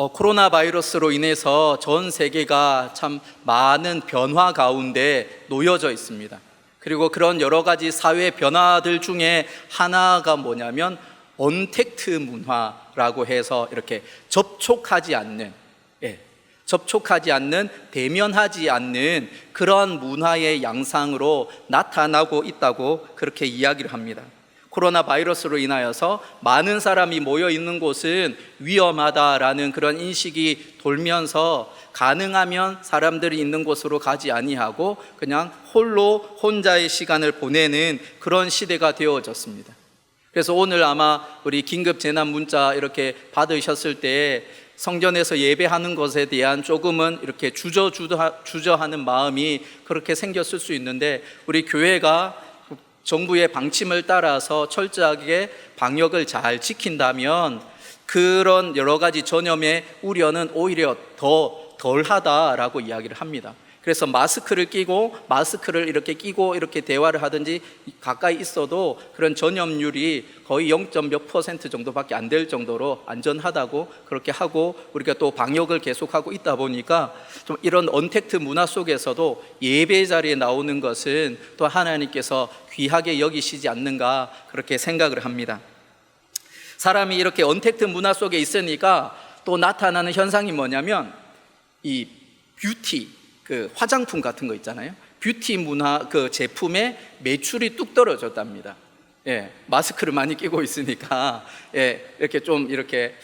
코로나 바이러스로 인해서 전 세계가 참 많은 변화 가운데 놓여져 있습니다. 그리고 그런 여러 가지 사회 변화들 중에 하나가 뭐냐면 언택트 문화라고 해서 이렇게 접촉하지 않는, 대면하지 않는 그런 문화의 양상으로 나타나고 있다고 그렇게 이야기를 합니다. 코로나 바이러스로 인하여서 많은 사람이 모여 있는 곳은 위험하다라는 그런 인식이 돌면서 가능하면 사람들이 있는 곳으로 가지 아니하고 그냥 혼자의 시간을 보내는 그런 시대가 되어졌습니다. 그래서 오늘 아마 우리 긴급 재난 문자 이렇게 받으셨을 때 성전에서 예배하는 것에 대한 조금은 이렇게 주저하는 마음이 그렇게 생겼을 수 있는데, 우리 교회가 정부의 방침을 따라서 철저하게 방역을 잘 지킨다면 그런 여러 가지 전염의 우려는 오히려 더 덜하다라고 이야기를 합니다. 그래서 마스크를 이렇게 끼고 이렇게 대화를 하든지 가까이 있어도 그런 전염률이 거의 0.몇 % 정도밖에 안 될 정도로 안전하다고 그렇게 하고, 우리가 또 방역을 계속하고 있다 보니까 좀 이런 언택트 문화 속에서도 예배 자리에 나오는 것은 또 하나님께서 귀하게 여기시지 않는가 그렇게 생각을 합니다. 사람이 이렇게 언택트 문화 속에 있으니까 또 나타나는 현상이 뭐냐면 이 뷰티, 그 화장품 같은 거 있잖아요. 뷰티 문화 그 제품의 매출이 뚝 떨어졌답니다. 마스크를 많이 끼고 있으니까 이렇게 좀 이렇게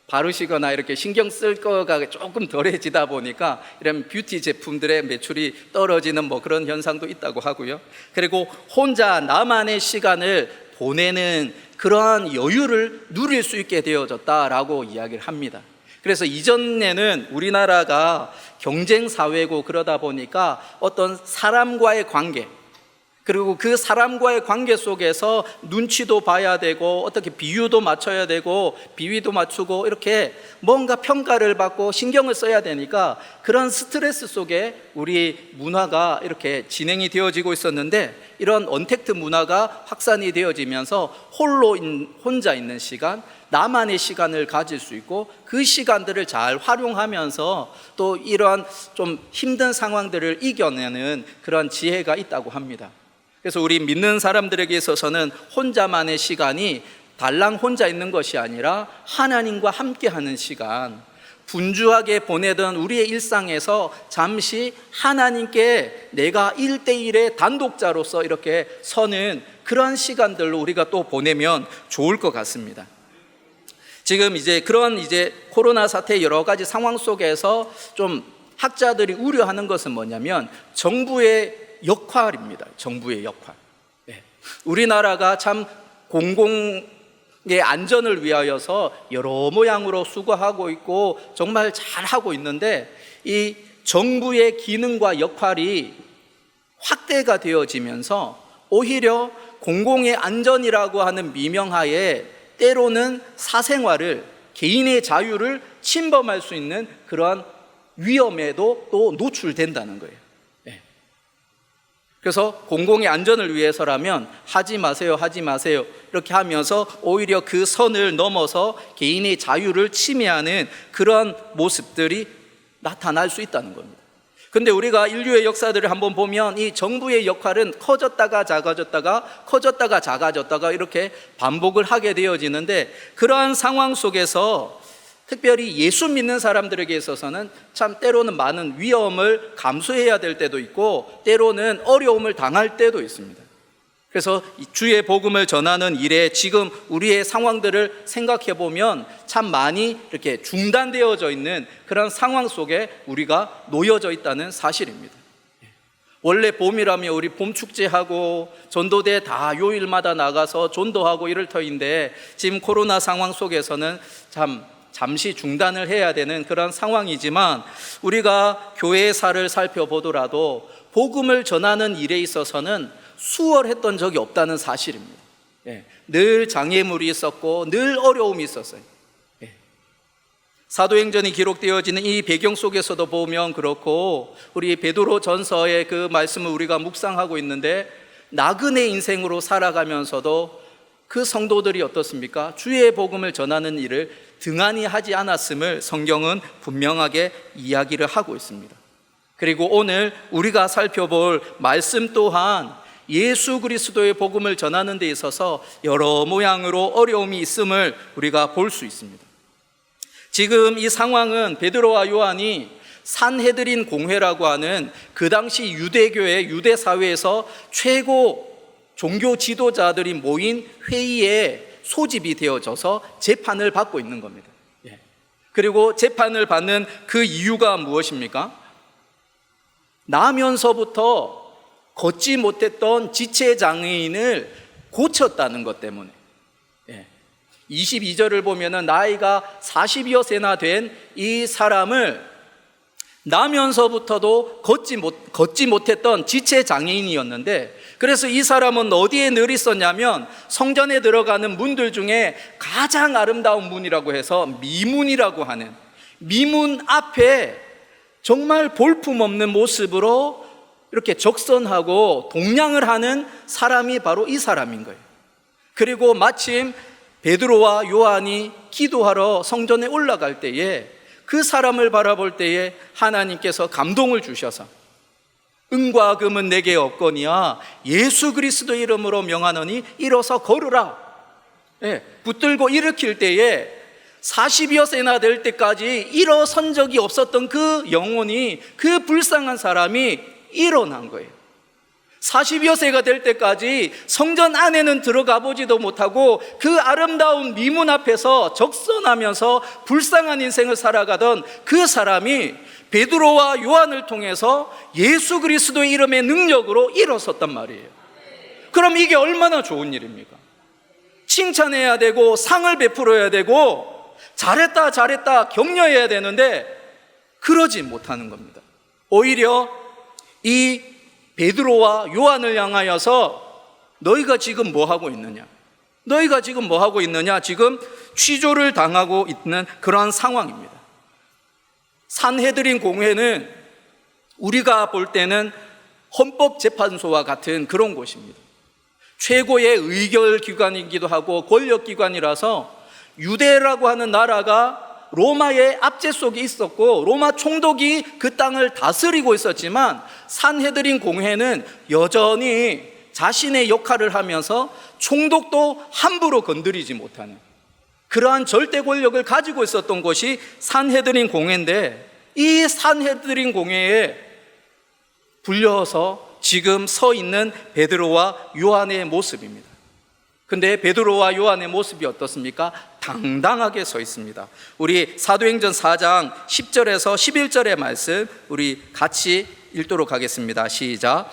바르시거나 이렇게 신경 쓸 거가 조금 덜해지다 보니까 이런 뷰티 제품들의 매출이 떨어지는 뭐 그런 현상도 있다고 하고요. 그리고 혼자 나만의 시간을 보내는 그러한 여유를 누릴 수 있게 되어졌다라고 이야기를 합니다. 그래서 이전에는 우리나라가 경쟁 사회고 그러다 보니까 어떤 사람과의 관계, 그리고 그 사람과의 관계 속에서 눈치도 봐야 되고 어떻게 비유도 맞춰야 되고 비위도 맞추고 이렇게 뭔가 평가를 받고 신경을 써야 되니까 그런 스트레스 속에 우리 문화가 이렇게 진행이 되어지고 있었는데, 이런 언택트 문화가 확산이 되어지면서 혼자 있는 시간, 나만의 시간을 가질 수 있고 그 시간들을 잘 활용하면서 또 이러한 좀 힘든 상황들을 이겨내는 그런 지혜가 있다고 합니다. 그래서 우리 믿는 사람들에게 있어서는 혼자만의 시간이 달랑 혼자 있는 것이 아니라 하나님과 함께하는 시간, 분주하게 보내던 우리의 일상에서 잠시 하나님께 내가 1대1의 단독자로서 이렇게 서는 그런 시간들로 우리가 또 보내면 좋을 것 같습니다. 지금 그런 코로나 사태의 여러 가지 상황 속에서 좀 학자들이 우려하는 것은 뭐냐면 정부의 역할입니다. 정부의 역할. 우리나라가 참 공공의 안전을 위하여서 여러 모양으로 수고하고 있고 정말 잘하고 있는데, 이 정부의 기능과 역할이 확대가 되어지면서 오히려 공공의 안전이라고 하는 미명하에 때로는 사생활을, 개인의 자유를 침범할 수 있는 그러한 위험에도 또 노출된다는 거예요. 그래서 공공의 안전을 위해서라면 하지 마세요 이렇게 하면서 오히려 그 선을 넘어서 개인의 자유를 침해하는 그런 모습들이 나타날 수 있다는 겁니다. 근데 우리가 인류의 역사들을 한번 보면 이 정부의 역할은 커졌다가 작아졌다가 이렇게 반복을 하게 되어지는데, 그러한 상황 속에서 특별히 예수 믿는 사람들에게 있어서는 참 때로는 많은 위험을 감수해야 될 때도 있고 때로는 어려움을 당할 때도 있습니다. 그래서 주의 복음을 전하는 일에 지금 우리의 상황들을 생각해 보면 참 많이 이렇게 중단되어져 있는 그런 상황 속에 우리가 놓여져 있다는 사실입니다. 원래 봄이라면 우리 봄축제하고 전도대 다 요일마다 나가서 전도하고 이럴 터인데, 지금 코로나 상황 속에서는 잠시 중단을 해야 되는 그런 상황이지만, 우리가 교회사를 살펴보더라도 복음을 전하는 일에 있어서는 수월했던 적이 없다는 사실입니다. 늘 장애물이 있었고 늘 어려움이 있었어요. 사도행전이 기록되어지는 이 배경 속에서도 보면 그렇고, 우리 베드로 전서의 그 말씀을 우리가 묵상하고 있는데, 나그네 인생으로 살아가면서도 그 성도들이 어떻습니까? 주의 복음을 전하는 일을 등한히 하지 않았음을 성경은 분명하게 이야기를 하고 있습니다. 그리고 오늘 우리가 살펴볼 말씀 또한 예수 그리스도의 복음을 전하는 데 있어서 여러 모양으로 어려움이 있음을 우리가 볼 수 있습니다. 지금 이 상황은 베드로와 요한이 산헤드린 공회라고 하는 그 당시 유대교의 유대 사회에서 최고 종교 지도자들이 모인 회의에 소집이 되어져서 재판을 받고 있는 겁니다. 그리고 재판을 받는 그 이유가 무엇입니까? 나면서부터 걷지 못했던 지체장애인을 고쳤다는 것 때문에. 22절을 보면은 나이가 40여 세나 된 이 사람을 나면서부터도 걷지 못했던 지체장애인이었는데, 그래서 이 사람은 어디에 늘 있었냐면 성전에 들어가는 문들 중에 가장 아름다운 문이라고 해서 미문이라고 하는 미문 앞에 정말 볼품없는 모습으로 이렇게 적선하고 동냥을 하는 사람이 바로 이 사람인 거예요. 그리고 마침 베드로와 요한이 기도하러 성전에 올라갈 때에 그 사람을 바라볼 때에 하나님께서 감동을 주셔서 은과 금은 내게 없거니와 예수 그리스도 이름으로 명하노니 일어서 걸으라. 붙들고 일으킬 때에 40여 세나 될 때까지 일어선 적이 없었던 그 영혼이, 그 불쌍한 사람이 일어난 거예요. 40여 세가 될 때까지 성전 안에는 들어가 보지도 못하고 그 아름다운 미문 앞에서 적선하면서 불쌍한 인생을 살아가던 그 사람이 베드로와 요한을 통해서 예수 그리스도의 이름의 능력으로 일어섰단 말이에요. 그럼 이게 얼마나 좋은 일입니까? 칭찬해야 되고 상을 베풀어야 되고 잘했다 격려해야 되는데 그러지 못하는 겁니다. 오히려 이 베드로와 요한을 향하여서 너희가 지금 뭐 하고 있느냐? 너희가 지금 뭐 하고 있느냐? 지금 취조를 당하고 있는 그런 상황입니다. 산헤드린 공회는 우리가 볼 때는 헌법재판소와 같은 그런 곳입니다. 최고의 의결기관이기도 하고 권력기관이라서 유대라고 하는 나라가 로마의 압제 속에 있었고 로마 총독이 그 땅을 다스리고 있었지만 산헤드린 공회는 여전히 자신의 역할을 하면서 총독도 함부로 건드리지 못하는 그러한 절대 권력을 가지고 있었던 곳이 산헤드린 공회인데, 이 산헤드린 공회에 불려서 지금 서 있는 베드로와 요한의 모습입니다. 근데 베드로와 요한의 모습이 어떻습니까? 당당하게 서 있습니다. 우리 사도행전 4장 10절에서 11절의 말씀 우리 같이 읽도록 하겠습니다. 시작.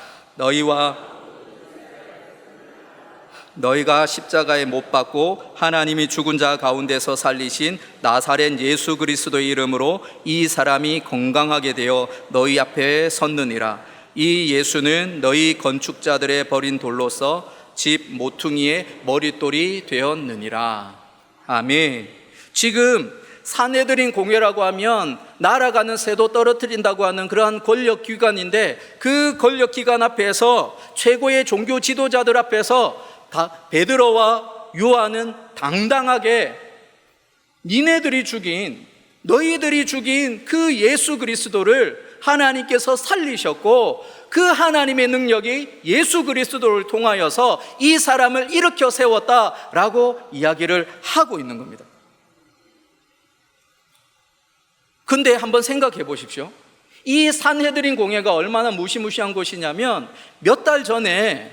너희가 십자가에 못 박고 하나님이 죽은 자 가운데서 살리신 나사렛 예수 그리스도의 이름으로 이 사람이 건강하게 되어 너희 앞에 섰느니라. 이 예수는 너희 건축자들의 버린 돌로서 집 모퉁이의 머릿돌이 되었느니라. 아멘. 지금 산헤드린 공회라고 하면 날아가는 새도 떨어뜨린다고 하는 그러한 권력기관인데, 그 권력기관 앞에서 최고의 종교 지도자들 앞에서 다 베드로와 요한은 당당하게 너희들이 죽인 그 예수 그리스도를 하나님께서 살리셨고 그 하나님의 능력이 예수 그리스도를 통하여서 이 사람을 일으켜 세웠다라고 이야기를 하고 있는 겁니다. 근데 한번 생각해 보십시오. 이 산헤드린 공회가 얼마나 무시무시한 곳이냐면 몇 달 전에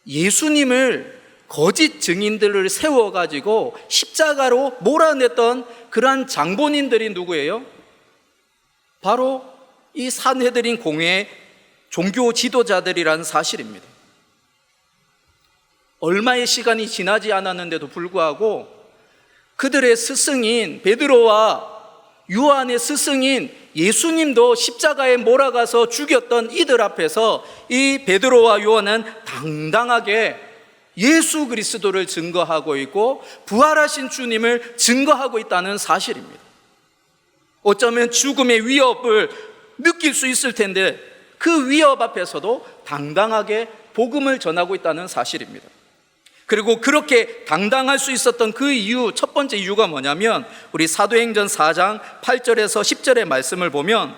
예수님을 거짓 증인들을 세워가지고 십자가로 몰아냈던 그러한 장본인들이 누구예요? 바로 이 산헤드린 공회의 종교 지도자들이라는 사실입니다. 얼마의 시간이 지나지 않았는데도 불구하고 그들의 스승인 베드로와 요한의 스승인 예수님도 십자가에 몰아가서 죽였던 이들 앞에서 이 베드로와 요한은 당당하게 예수 그리스도를 증거하고 있고 부활하신 주님을 증거하고 있다는 사실입니다. 어쩌면 죽음의 위협을 느낄 수 있을 텐데 그 위협 앞에서도 당당하게 복음을 전하고 있다는 사실입니다. 그리고 그렇게 당당할 수 있었던 그 이유, 첫 번째 이유가 뭐냐면 우리 사도행전 4장 8절에서 10절의 말씀을 보면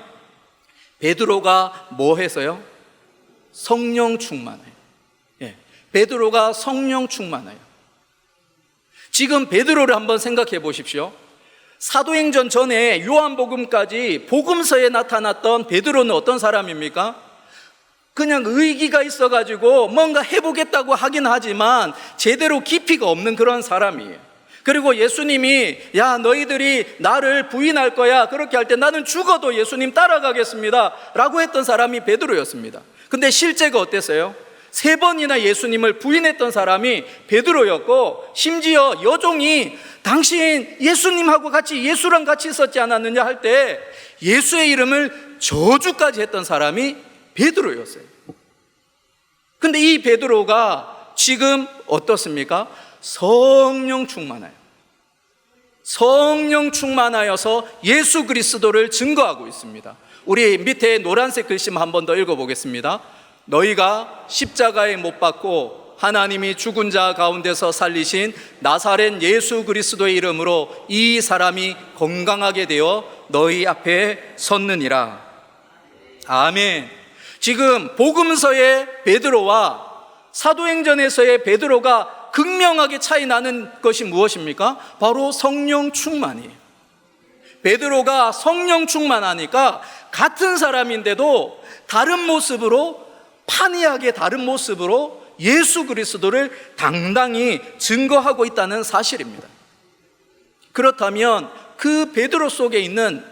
베드로가 뭐 해서요? 성령 충만해요. 베드로가 성령 충만해요. 지금 베드로를 한번 생각해 보십시오. 사도행전 전에 요한복음까지 복음서에 나타났던 베드로는 어떤 사람입니까? 그냥 의기가 있어가지고 뭔가 해보겠다고 하긴 하지만 제대로 깊이가 없는 그런 사람이에요. 그리고 예수님이 야 너희들이 나를 부인할 거야 그렇게 할 때 나는 죽어도 예수님 따라가겠습니다 라고 했던 사람이 베드로였습니다. 근데 실제가 어땠어요? 3번이나 예수님을 부인했던 사람이 베드로였고, 심지어 여종이 당신 예수님하고 같이 예수랑 같이 있었지 않았느냐 할 때 예수의 이름을 저주까지 했던 사람이 베드로였어요. 근데 이 베드로가 지금 어떻습니까? 성령 충만해요. 성령 충만하여서 예수 그리스도를 증거하고 있습니다. 우리 밑에 노란색 글씨만 한 번 더 읽어보겠습니다. 너희가 십자가에 못 박고 하나님이 죽은 자 가운데서 살리신 나사렛 예수 그리스도의 이름으로 이 사람이 건강하게 되어 너희 앞에 섰느니라. 아멘. 지금 복음서의 베드로와 사도행전에서의 베드로가 극명하게 차이 나는 것이 무엇입니까? 바로 성령 충만이에요. 베드로가 성령 충만하니까 같은 사람인데도 다른 모습으로, 판이하게 다른 모습으로 예수 그리스도를 당당히 증거하고 있다는 사실입니다. 그렇다면 그 베드로 속에 있는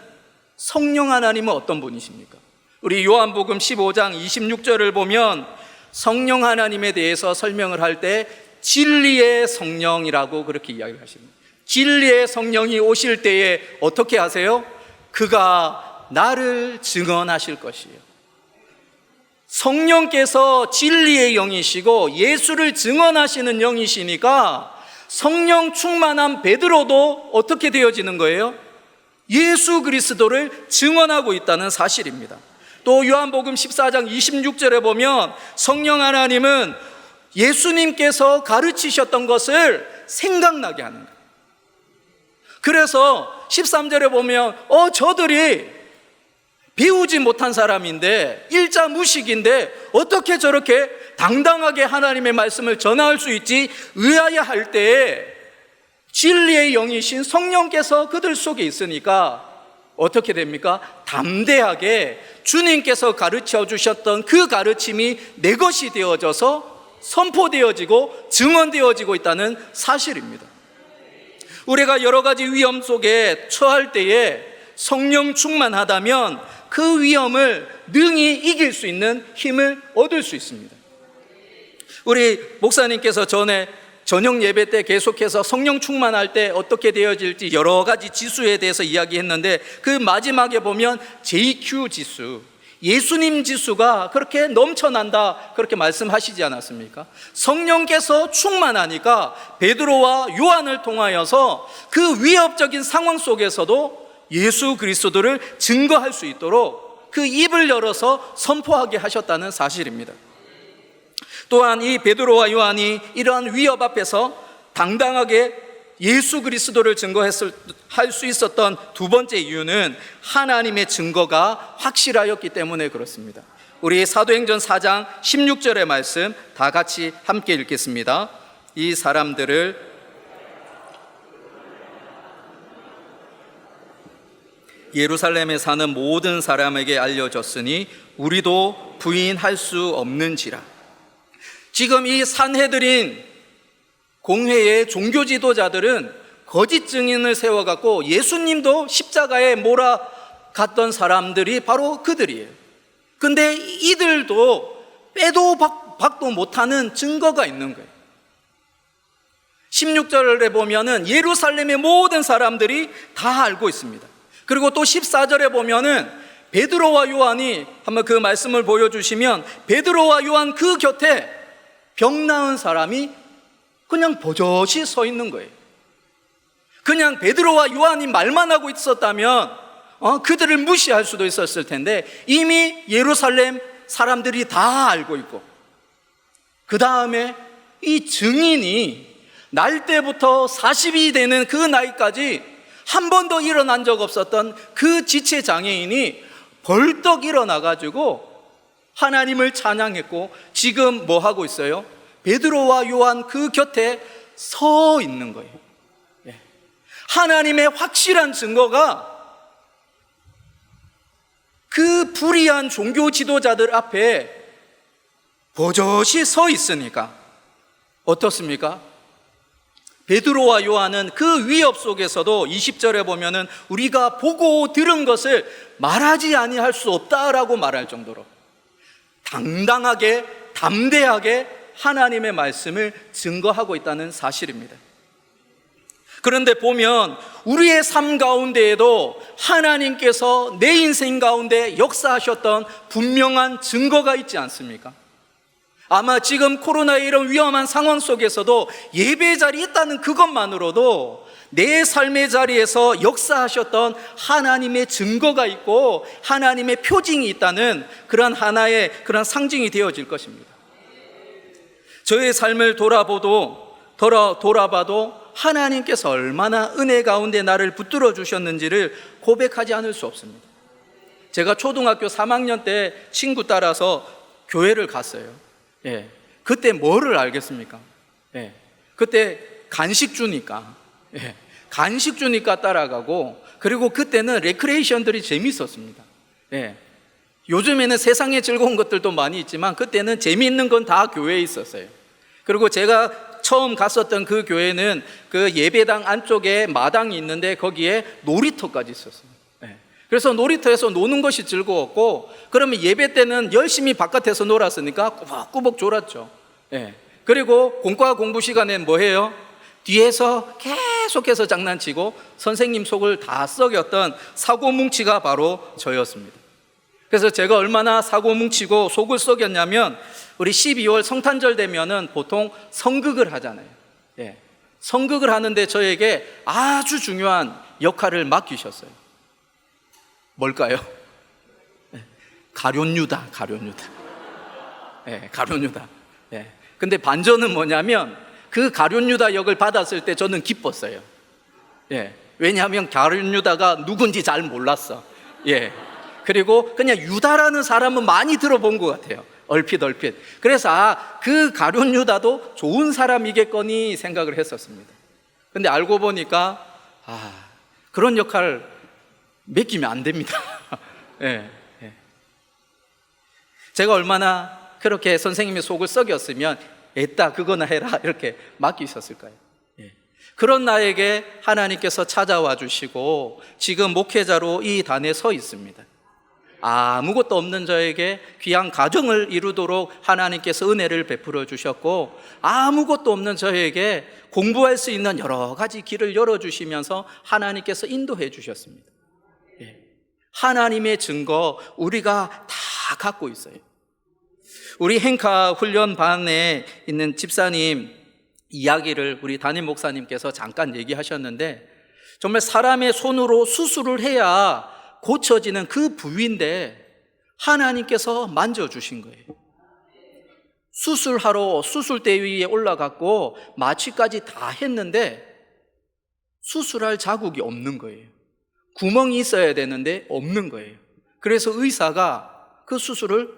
성령 하나님은 어떤 분이십니까? 우리 요한복음 15장 26절을 보면 성령 하나님에 대해서 설명을 할 때 진리의 성령이라고 그렇게 이야기를 하십니다. 진리의 성령이 오실 때에 어떻게 하세요? 그가 나를 증언하실 것이에요. 성령께서 진리의 영이시고 예수를 증언하시는 영이시니까 성령 충만한 베드로도 어떻게 되어지는 거예요? 예수 그리스도를 증언하고 있다는 사실입니다. 또 요한복음 14장 26절에 보면 성령 하나님은 예수님께서 가르치셨던 것을 생각나게 하는 거예요. 그래서 13절에 보면 저들이 배우지 못한 사람인데 일자 무식인데 어떻게 저렇게 당당하게 하나님의 말씀을 전할 수 있지? 의아해할 때에 진리의 영이신 성령께서 그들 속에 있으니까 어떻게 됩니까? 담대하게 주님께서 가르쳐 주셨던 그 가르침이 내 것이 되어져서 선포되어지고 증언되어지고 있다는 사실입니다. 우리가 여러 가지 위험 속에 처할 때에 성령 충만하다면 그 위험을 능히 이길 수 있는 힘을 얻을 수 있습니다. 우리 목사님께서 전에 저녁 예배 때 계속해서 성령 충만할 때 어떻게 되어질지 여러 가지 지수에 대해서 이야기했는데 그 마지막에 보면 JQ 지수, 예수님 지수가 그렇게 넘쳐난다 그렇게 말씀하시지 않았습니까? 성령께서 충만하니까 베드로와 요한을 통하여서 그 위협적인 상황 속에서도 예수 그리스도를 증거할 수 있도록 그 입을 열어서 선포하게 하셨다는 사실입니다. 또한 이 베드로와 요한이 이러한 위협 앞에서 당당하게 예수 그리스도를 증거할 수 있었던 두 번째 이유는 하나님의 증거가 확실하였기 때문에 그렇습니다. 우리 사도행전 4장 16절의 말씀 다 같이 함께 읽겠습니다. 이 사람들을 예루살렘에 사는 모든 사람에게 알려졌으니 우리도 부인할 수 없는지라. 지금 이 산헤드린 공회의 종교 지도자들은 거짓 증인을 세워갖고 예수님도 십자가에 몰아갔던 사람들이 바로 그들이에요. 근데 이들도 빼도 박도 못하는 증거가 있는 거예요. 16절에 보면은 예루살렘의 모든 사람들이 다 알고 있습니다. 그리고 또 14절에 보면은 베드로와 요한이 한번 그 말씀을 보여주시면 베드로와 요한 그 곁에 병 나은 사람이 그냥 버젓이 서 있는 거예요. 그냥 베드로와 요한이 말만 하고 있었다면 그들을 무시할 수도 있었을 텐데 이미 예루살렘 사람들이 다 알고 있고 그 다음에 이 증인이 날 때부터 40이 되는 그 나이까지 한 번도 일어난 적 없었던 그 지체 장애인이 벌떡 일어나가지고 하나님을 찬양했고, 지금 뭐 하고 있어요? 베드로와 요한 그 곁에 서 있는 거예요. 하나님의 확실한 증거가 그 불의한 종교 지도자들 앞에 버젓이 서 있으니까 어떻습니까? 베드로와 요한은 그 위협 속에서도 20절에 보면은 우리가 보고 들은 것을 말하지 아니할 수 없다라고 말할 정도로 당당하게 담대하게 하나님의 말씀을 증거하고 있다는 사실입니다. 그런데 보면 우리의 삶 가운데에도 하나님께서 내 인생 가운데 역사하셨던 분명한 증거가 있지 않습니까? 아마 지금 코로나의 이런 위험한 상황 속에서도 예배 자리에 있다는 그것만으로도 내 삶의 자리에서 역사하셨던 하나님의 증거가 있고 하나님의 표징이 있다는 그런 하나의 그런 상징이 되어질 것입니다. 저의 삶을 돌아봐도 하나님께서 얼마나 은혜 가운데 나를 붙들어 주셨는지를 고백하지 않을 수 없습니다. 제가 초등학교 3학년 때 친구 따라서 교회를 갔어요. 그때 뭐를 알겠습니까? 그때 간식 주니까 따라가고, 그리고 그때는 레크레이션들이 재밌었습니다. 요즘에는 세상에 즐거운 것들도 많이 있지만 그때는 재미있는 건 다 교회에 있었어요. 그리고 제가 처음 갔었던 그 교회는 그 예배당 안쪽에 마당이 있는데 거기에 놀이터까지 있었어요. 그래서 놀이터에서 노는 것이 즐거웠고, 그러면 예배 때는 열심히 바깥에서 놀았으니까 꾸벅꾸벅 졸았죠. 그리고 공과 공부 시간엔 뭐 해요? 뒤에서 계속해서 장난치고 선생님 속을 다 썩였던 사고뭉치가 바로 저였습니다. 그래서 제가 얼마나 사고뭉치고 속을 썩였냐면, 우리 12월 성탄절 되면은 보통 성극을 하잖아요. 성극을 하는데 저에게 아주 중요한 역할을 맡기셨어요. 뭘까요? 가룟유다. 가룟유다. 근데 반전은 뭐냐면 그 가룟유다 역을 받았을 때 저는 기뻤어요. 왜냐하면 가룟유다가 누군지 잘 몰랐어. 그리고 그냥 유다라는 사람은 많이 들어본 것 같아요. 얼핏. 그래서 그 가룟유다도 좋은 사람이겠거니 생각을 했었습니다. 근데 알고 보니까 그런 역할 맡기면 안 됩니다. 제가 얼마나 그렇게 선생님의 속을 썩였으면 애따 그거나 해라 이렇게 맡기셨을까요? 그런 나에게 하나님께서 찾아와 주시고 지금 목회자로 이 단에 서 있습니다. 아무것도 없는 저에게 귀한 가정을 이루도록 하나님께서 은혜를 베풀어 주셨고, 아무것도 없는 저에게 공부할 수 있는 여러 가지 길을 열어주시면서 하나님께서 인도해 주셨습니다. 하나님의 증거 우리가 다 갖고 있어요. 우리 행카 훈련반에 있는 집사님 이야기를 우리 담임 목사님께서 잠깐 얘기하셨는데, 정말 사람의 손으로 수술을 해야 고쳐지는 그 부위인데 하나님께서 만져주신 거예요. 수술하러 수술대 위에 올라갔고 마취까지 다 했는데 수술할 자국이 없는 거예요. 구멍이 있어야 되는데 없는 거예요. 그래서 의사가 그 수술을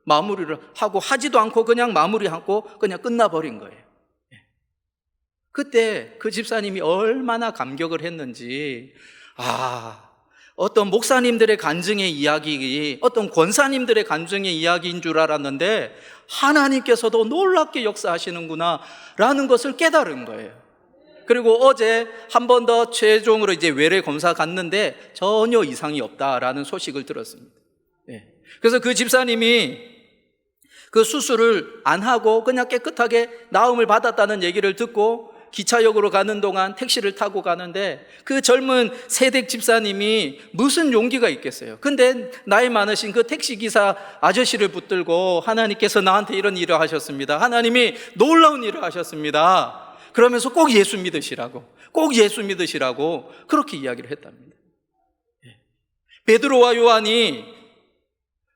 마무리를 하고 하지도 않고 그냥 마무리하고 그냥 끝나버린 거예요. 그때 그 집사님이 얼마나 감격을 했는지, 어떤 목사님들의 간증의 이야기, 어떤 권사님들의 간증의 이야기인 줄 알았는데 하나님께서도 놀랍게 역사하시는구나 라는 것을 깨달은 거예요. 그리고 어제 한 번 더 최종으로 이제 외래 검사 갔는데 전혀 이상이 없다라는 소식을 들었습니다. 그래서 그 집사님이 그 수술을 안 하고 그냥 깨끗하게 나음을 받았다는 얘기를 듣고 기차역으로 가는 동안 택시를 타고 가는데 그 젊은 세댁 집사님이 무슨 용기가 있겠어요. 근데 나이 많으신 그 택시기사 아저씨를 붙들고 하나님께서 나한테 이런 일을 하셨습니다. 하나님이 놀라운 일을 하셨습니다. 그러면서 꼭 예수 믿으시라고 그렇게 이야기를 했답니다. 베드로와 요한이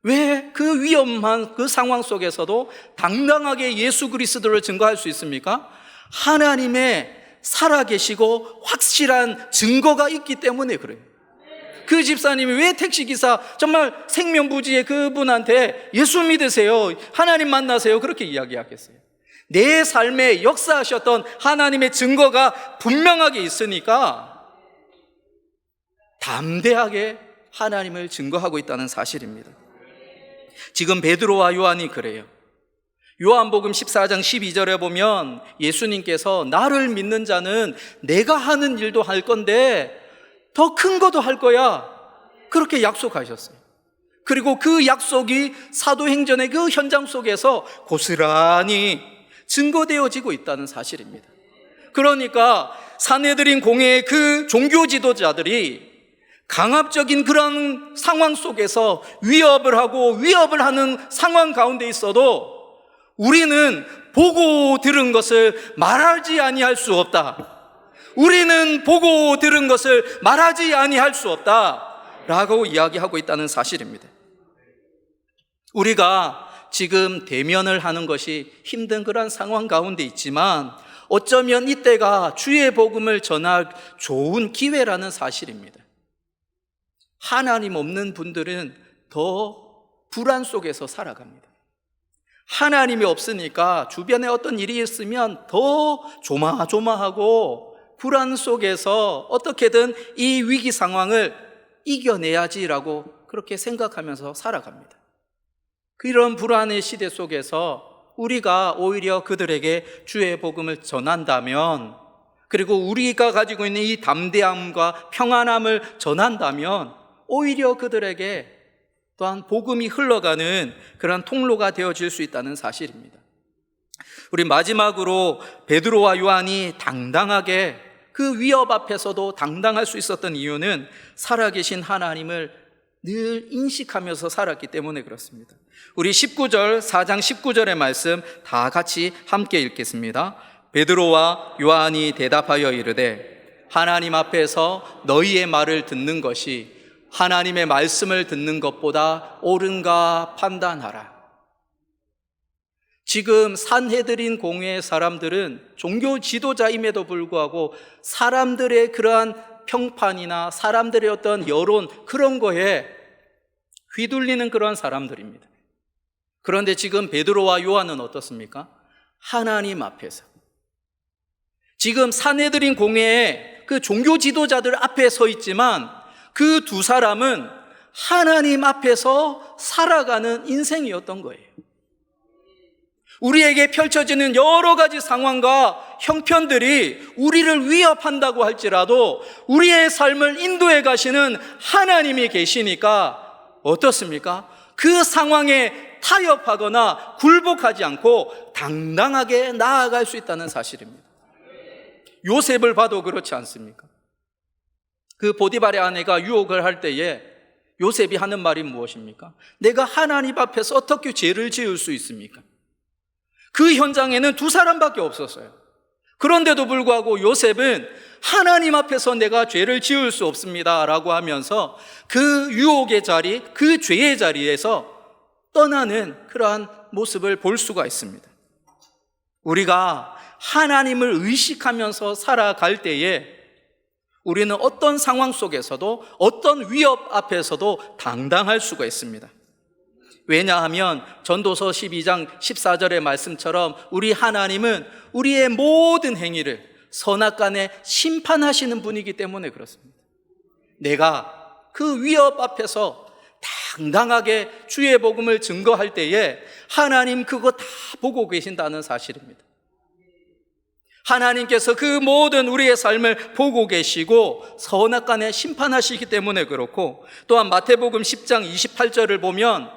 왜 그 위험한 그 상황 속에서도 당당하게 예수 그리스도를 증거할 수 있습니까? 하나님의 살아계시고 확실한 증거가 있기 때문에 그래요. 그 집사님이 왜 택시기사 정말 생명부지의 그분한테 예수 믿으세요, 하나님 만나세요 그렇게 이야기하겠어요? 내 삶에 역사하셨던 하나님의 증거가 분명하게 있으니까 담대하게 하나님을 증거하고 있다는 사실입니다. 지금 베드로와 요한이 그래요. 요한복음 14장 12절에 보면 예수님께서 나를 믿는 자는 내가 하는 일도 할 건데 더 큰 것도 할 거야 그렇게 약속하셨어요. 그리고 그 약속이 사도행전의 그 현장 속에서 고스란히 증거되어지고 있다는 사실입니다. 그러니까 산헤드린 공회의 그 종교 지도자들이 강압적인 그런 상황 속에서 위협을 하는 상황 가운데 있어도 우리는 보고 들은 것을 말하지 아니할 수 없다. 우리는 보고 들은 것을 말하지 아니할 수 없다 라고 이야기하고 있다는 사실입니다. 우리가 지금 대면을 하는 것이 힘든 그런 상황 가운데 있지만 어쩌면 이때가 주의 복음을 전할 좋은 기회라는 사실입니다. 하나님 없는 분들은 더 불안 속에서 살아갑니다. 하나님이 없으니까 주변에 어떤 일이 있으면 더 조마조마하고 불안 속에서 어떻게든 이 위기 상황을 이겨내야지라고 그렇게 생각하면서 살아갑니다. 그런 불안의 시대 속에서 우리가 오히려 그들에게 주의 복음을 전한다면, 그리고 우리가 가지고 있는 이 담대함과 평안함을 전한다면 오히려 그들에게 또한 복음이 흘러가는 그런 통로가 되어질 수 있다는 사실입니다. 우리 마지막으로 베드로와 요한이 당당하게 그 위협 앞에서도 당당할 수 있었던 이유는 살아계신 하나님을 늘 인식하면서 살았기 때문에 그렇습니다. 우리 4장 19절의 말씀 다 같이 함께 읽겠습니다. 베드로와 요한이 대답하여 이르되 하나님 앞에서 너희의 말을 듣는 것이 하나님의 말씀을 듣는 것보다 옳은가 판단하라. 지금 산헤드린 공회의 사람들은 종교 지도자임에도 불구하고 사람들의 그러한 평판이나 사람들의 어떤 여론 그런 거에 휘둘리는 그런 사람들입니다. 그런데 지금 베드로와 요한은 어떻습니까? 하나님 앞에서 지금 산헤드린 공회의 그 종교 지도자들 앞에 서 있지만 그 두 사람은 하나님 앞에서 살아가는 인생이었던 거예요. 우리에게 펼쳐지는 여러 가지 상황과 형편들이 우리를 위협한다고 할지라도 우리의 삶을 인도해 가시는 하나님이 계시니까 어떻습니까? 그 상황에 타협하거나 굴복하지 않고 당당하게 나아갈 수 있다는 사실입니다. 요셉을 봐도 그렇지 않습니까? 그 보디발의 아내가 유혹을 할 때에 요셉이 하는 말이 무엇입니까? 내가 하나님 앞에서 어떻게 죄를 지을 수 있습니까? 그 현장에는 두 사람밖에 없었어요. 그런데도 불구하고 요셉은 하나님 앞에서 내가 죄를 지을 수 없습니다 라고 하면서 그 유혹의 자리, 그 죄의 자리에서 떠나는 그러한 모습을 볼 수가 있습니다. 우리가 하나님을 의식하면서 살아갈 때에 우리는 어떤 상황 속에서도 어떤 위협 앞에서도 당당할 수가 있습니다. 왜냐하면 전도서 12장 14절의 말씀처럼 우리 하나님은 우리의 모든 행위를 선악간에 심판하시는 분이기 때문에 그렇습니다. 내가 그 위협 앞에서 당당하게 주의 복음을 증거할 때에 하나님 그거 다 보고 계신다는 사실입니다. 하나님께서 그 모든 우리의 삶을 보고 계시고 선악간에 심판하시기 때문에 그렇고, 또한 마태복음 10장 28절을 보면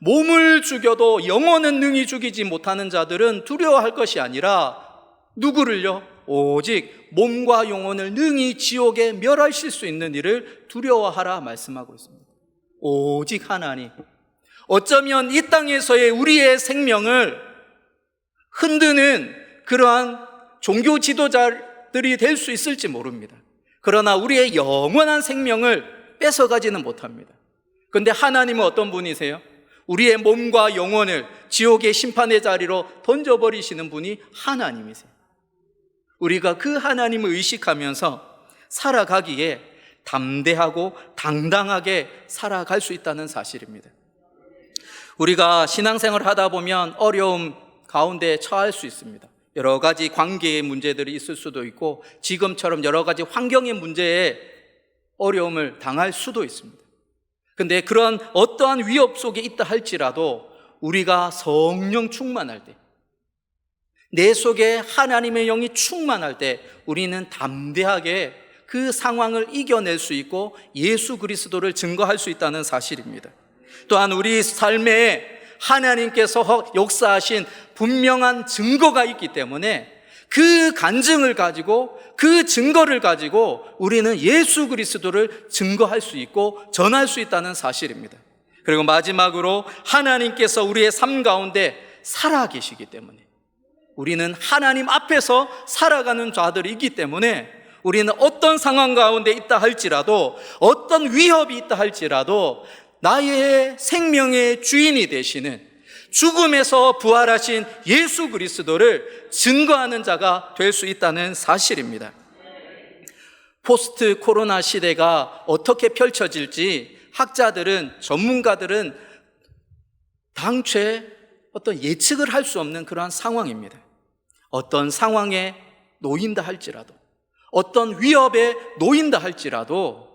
몸을 죽여도 영혼은 능히 죽이지 못하는 자들은 두려워할 것이 아니라 누구를요? 오직 몸과 영혼을 능히 지옥에 멸하실 수 있는 이를 두려워하라 말씀하고 있습니다. 오직 하나님. 어쩌면 이 땅에서의 우리의 생명을 흔드는 그러한 종교 지도자들이 될 수 있을지 모릅니다. 그러나 우리의 영원한 생명을 뺏어가지는 못합니다. 그런데 하나님은 어떤 분이세요? 우리의 몸과 영혼을 지옥의 심판의 자리로 던져버리시는 분이 하나님이세요. 우리가 그 하나님을 의식하면서 살아가기에 담대하고 당당하게 살아갈 수 있다는 사실입니다. 우리가 신앙생활을 하다 보면 어려움 가운데 처할 수 있습니다. 여러 가지 관계의 문제들이 있을 수도 있고 지금처럼 여러 가지 환경의 문제에 어려움을 당할 수도 있습니다. 근데 그런 어떠한 위협 속에 있다 할지라도 우리가 성령 충만할 때, 내 속에 하나님의 영이 충만할 때 우리는 담대하게 그 상황을 이겨낼 수 있고 예수 그리스도를 증거할 수 있다는 사실입니다. 또한 우리 삶에 하나님께서 역사하신 분명한 증거가 있기 때문에 그 간증을 가지고, 그 증거를 가지고 우리는 예수 그리스도를 증거할 수 있고 전할 수 있다는 사실입니다. 그리고 마지막으로 하나님께서 우리의 삶 가운데 살아계시기 때문에, 우리는 하나님 앞에서 살아가는 자들이기 때문에 우리는 어떤 상황 가운데 있다 할지라도, 어떤 위협이 있다 할지라도 나의 생명의 주인이 되시는, 죽음에서 부활하신 예수 그리스도를 증거하는 자가 될 수 있다는 사실입니다. 포스트 코로나 시대가 어떻게 펼쳐질지 학자들은, 전문가들은 당최 어떤 예측을 할 수 없는 그러한 상황입니다. 어떤 상황에 놓인다 할지라도, 어떤 위협에 놓인다 할지라도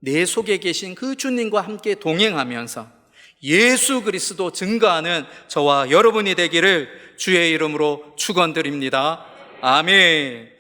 내 속에 계신 그 주님과 함께 동행하면서 예수 그리스도 증거하는 저와 여러분이 되기를 주의 이름으로 축원드립니다. 아멘.